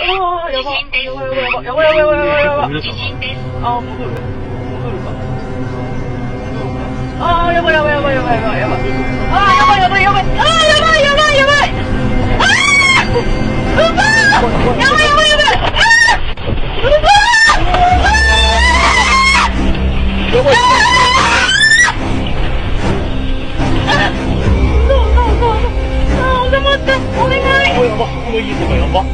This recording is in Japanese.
ああ、やば。やばいやばいやばいやばいやばいやばいやばい。ああ、戻る。戻るか。ああ、やばいやばいやばいやばいやばいやばい。ああ、やばいやばいやばい。ああ、やばいやばいやばい。ああ、うわー、やばいやばいやばい。ああ、うわー、やばい。お願い。やば、この家とかやば。